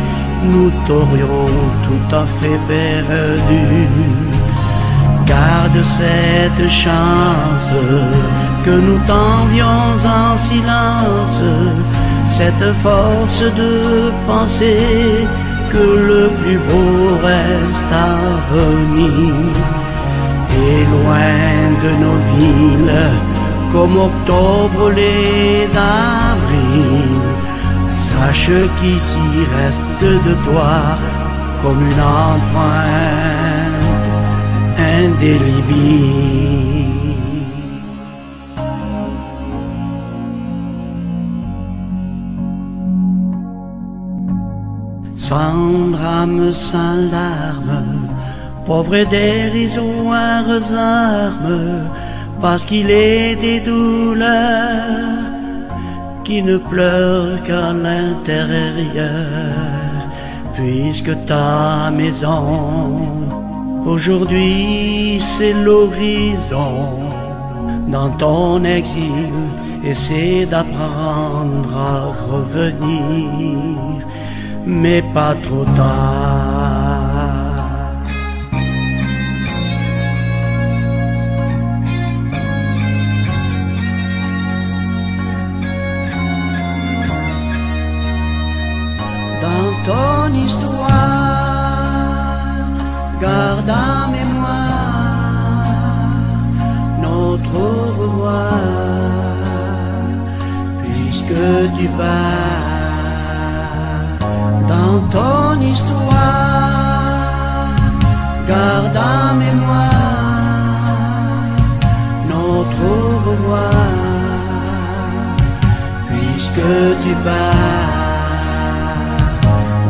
nous t'aurions tout à fait perdu. Garde cette chance que nous tendions en silence, cette force de penser que le plus beau reste à venir. Et loin de nos villes, comme octobre l'est d'avril, sache qu'ici reste de toi comme une empreinte indélébile. Sans drame, sans larmes, pauvre et dérisoires armes, parce qu'il est des douleurs qui ne pleurent qu'à l'intérieur, puisque ta maison aujourd'hui c'est l'horizon. Dans ton exil, essaie d'apprendre à revenir, mais pas trop tard. Dans ton histoire, garde en mémoire notre au revoir, puisque tu pars. Dans ton histoire, garde en mémoire notre au revoir, puisque tu pars.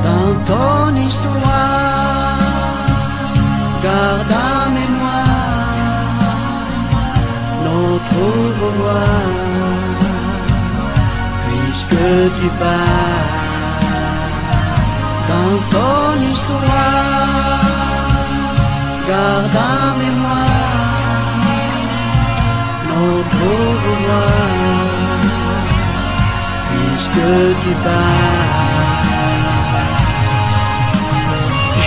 Dans ton histoire, garde en mémoire notre au revoir, puisque tu pars. Dans ton histoire, garde en mémoire notre au revoir, puisque tu pars.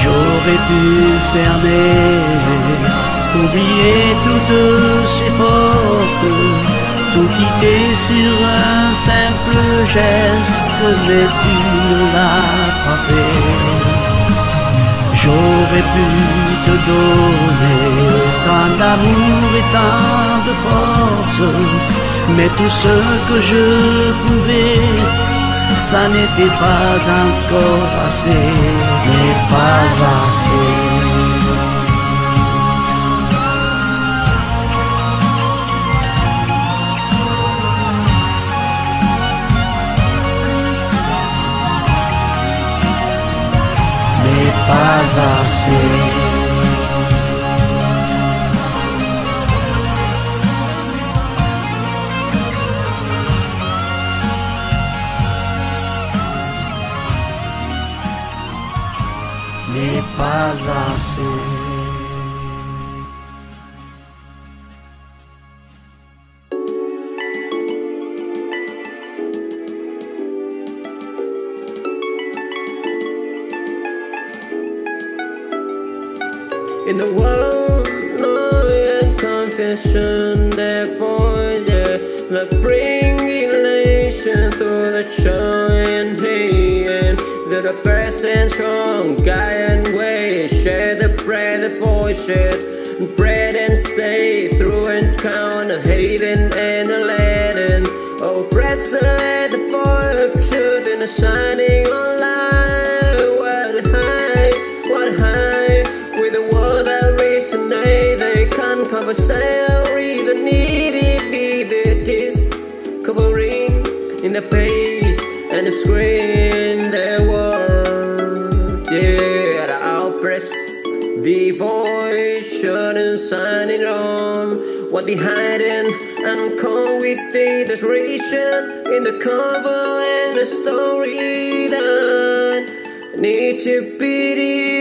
J'aurais pu fermer, oublier toutes ces portes, tout quitter sur un simple geste, mais tu ne l'as pas fait. J'aurais pu te donner tant d'amour et tant de force, mais tout ce que je pouvais, ça n'était pas encore assez, mais pas assez. Pas assez. Mais pas assez. In the world, noise and confusion, therefore, yeah, let bring elation through the joy and hate, that the best and strong guide and way, share the bread, the voice, bread and stay through and count the hating and the leading. Oh, press at the fire of truth in the shining on light. What high, with the world that resonate, they can't cover salary, the needy be the discovering in the page and the screen, their world, yeah, the outpress, the voice shouldn't sign it on. What they hiding and come with the desperation in the cover and the story that need to be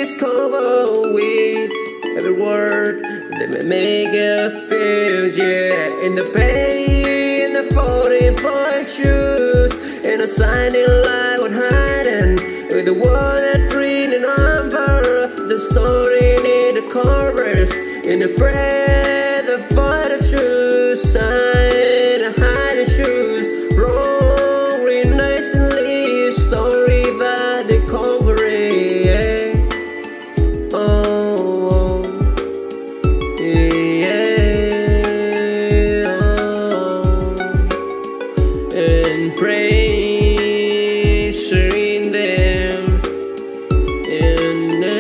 discovered with every word that may make you feel, yeah. In the pain, the 45 truth, in a shining light with hiding, with the word that reading over the story in the chorus, in the prayer, the fight of truth, sign, the hiding shoes, rolling nicely, story that they cover it, yeah. Oh, yeah, oh. And praise in them in the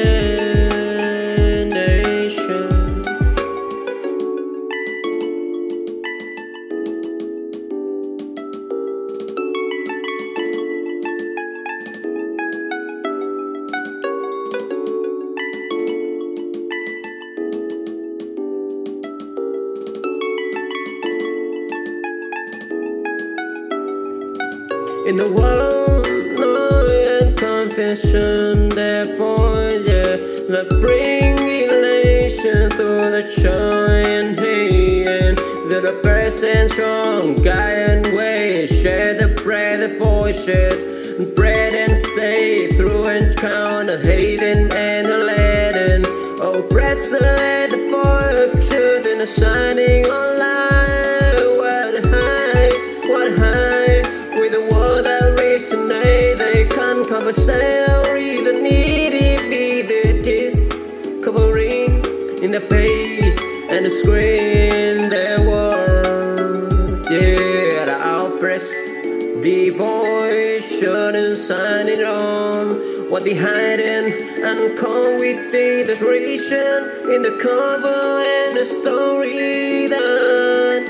nation. In the world, no and confession, therefore, yeah, that bring elation through the joy and hand, that the person strong, guy and way, share the bread, the voice, bread and stay through and count, the hating and the leading, oppressor at the void of truth, and the shining on light, what high, with the word that resonate, they can't cover salary, the needy be the discovering in the pace and the screen, their word, yeah, the outpress, the voice shouldn't sign it on, what they hiding and come with the desperation in the cover and the story that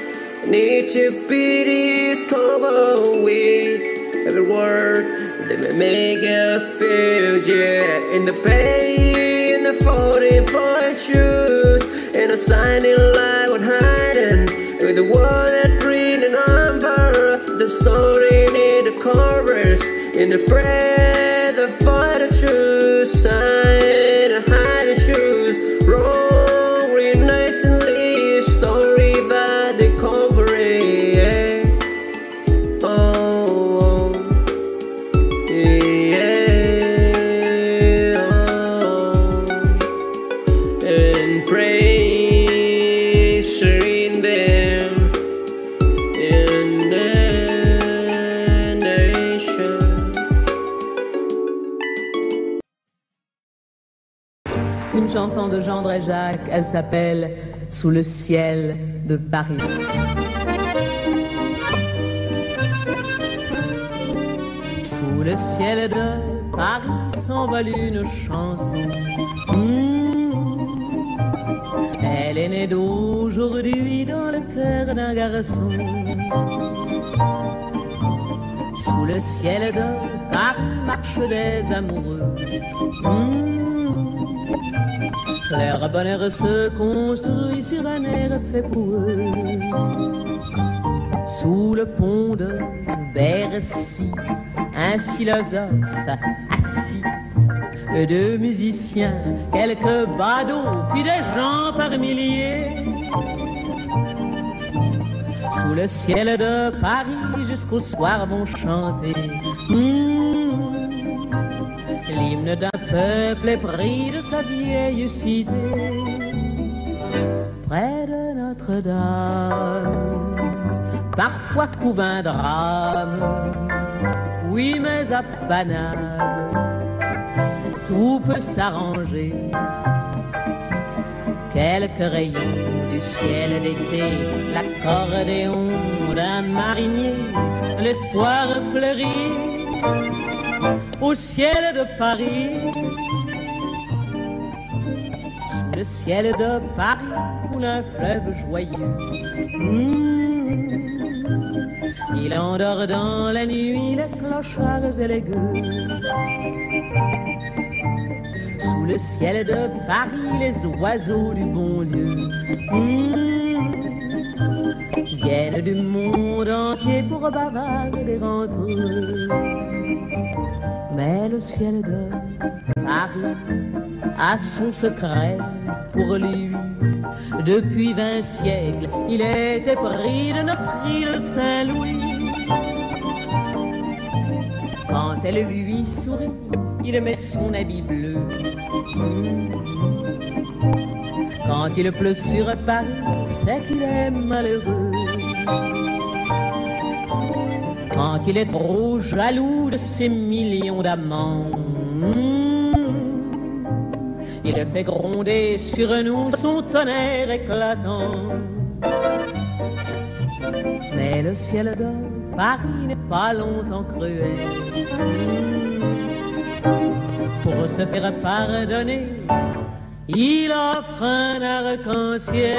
need to be discovered with every word that may make you feel, yeah. In the pain, the 45 truth, in a shining light with hiding, with the word that reading over the story in the chorus, in the prayer, the fight of truth, sign, the hiding shoes, rolling nicely, story that they cover it, yeah. Oh, yeah, oh. And praise in them in the nation. Une chanson de Jean Dréjac, elle s'appelle Sous le ciel de Paris. Sous le ciel de Paris s'envole une chanson. Elle est née d'aujourd'hui dans le cœur d'un garçon. Sous le ciel de Paris marchent des amoureux. Leur bonheur se construit sur un air fait pour eux. Sous le pont de Bercy, un philosophe assis, deux musiciens, quelques badauds, puis des gens par milliers. Sous le ciel de Paris, jusqu'au soir vont chanter l'hymne d'un peuple épris de sa vieille cité. Près de Notre-Dame, parfois couve un drame, oui mais à Paname, tout peut s'arranger. Quelques rayons du ciel d'été, l'accordéon d'un marinier, l'espoir fleurit au ciel de Paris. Sous le ciel de Paris coule un fleuve joyeux. Il endort dans la nuit les clochards et les gueux. Sous le ciel de Paris, les oiseaux du bon Dieu viennent du monde entier pour bavarder entre eux. Mais le ciel de Paris a son secret pour lui. Depuis 20 siècles, il était pris de notre île Saint-Louis. Quand elle lui sourit, il met son habit bleu. Quand il pleut sur Paris, c'est qu'il est malheureux. Quand il est trop jaloux de ses millions d'amants, il fait gronder sur nous son tonnerre éclatant. Mais le ciel de Paris n'est pas longtemps cruel. Pour se faire pardonner, il offre un arc-en-ciel.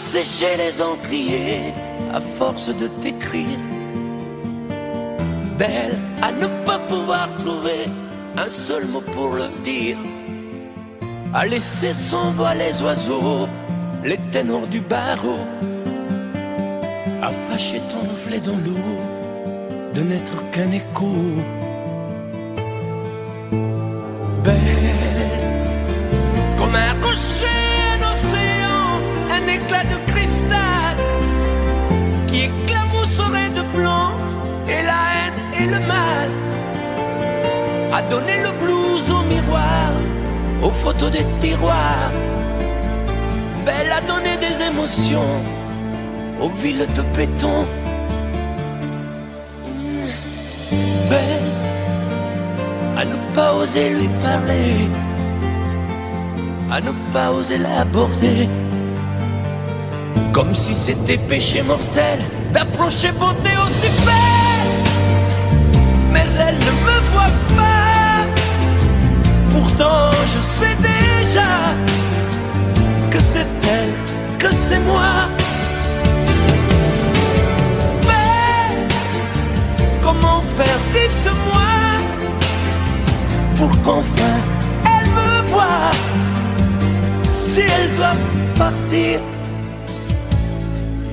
sécher les encriers à force de t'écrire. Belle à ne pas pouvoir trouver un seul mot pour le dire, à laisser sans voix les oiseaux, les ténors du barreau, à fâcher ton reflet dans l'eau, de n'être qu'un écho. Belle comme un rocher, un océan, un éclat de cristal qui éclabousserait de blanc et la haine et le mal, à donner le blues au miroir, aux photos des tiroirs. Belle à donner des émotions aux villes de béton. Belle à ne pas oser lui parler, à ne pas oser l'aborder, comme si c'était péché mortel d'approcher beauté aussi belle. Mais elle ne me voit pas, pourtant je sais déjà que c'est elle, que c'est moi. Mais comment faire, dites-moi, pour qu'enfin elle me voie. Si elle doit partir,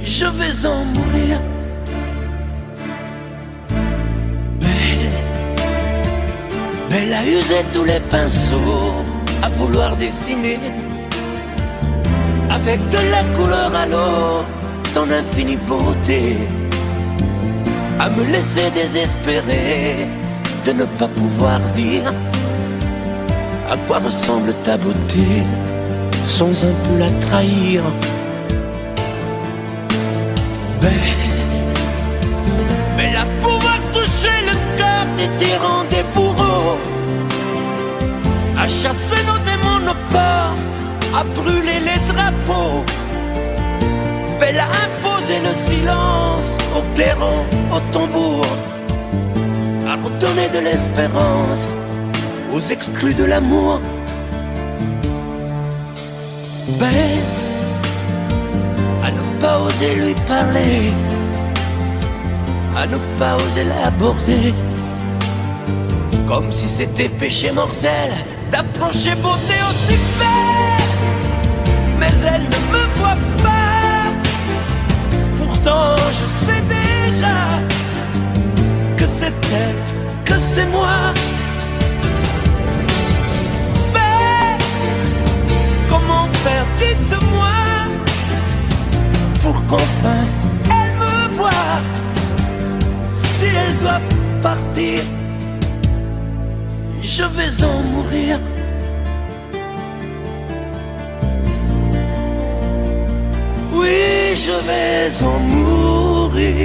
je vais en mourir. Belle a usé tous les pinceaux à vouloir dessiner avec de la couleur à l'eau ton infinie beauté, à me laisser désespérer de ne pas pouvoir dire à quoi ressemble ta beauté sans un peu la trahir. Belle à pouvoir toucher le cœur des tyrans, des bourreaux, à chasser nos démons, nos peurs, à brûler les drapeaux. Belle à imposer le silence aux clairons, aux tambours, à redonner de l'espérance aux exclus de l'amour. Belle à ne pas oser lui parler, à ne pas oser l'aborder, comme si c'était péché mortel d'approcher beauté aussi belle. Mais elle ne me voit pas, pourtant je sais déjà que c'est elle, que c'est moi. Mais comment faire, dites-moi, pour qu'enfin elle me voie. Si elle doit partir, je vais en mourir. Oui, je vais en mourir.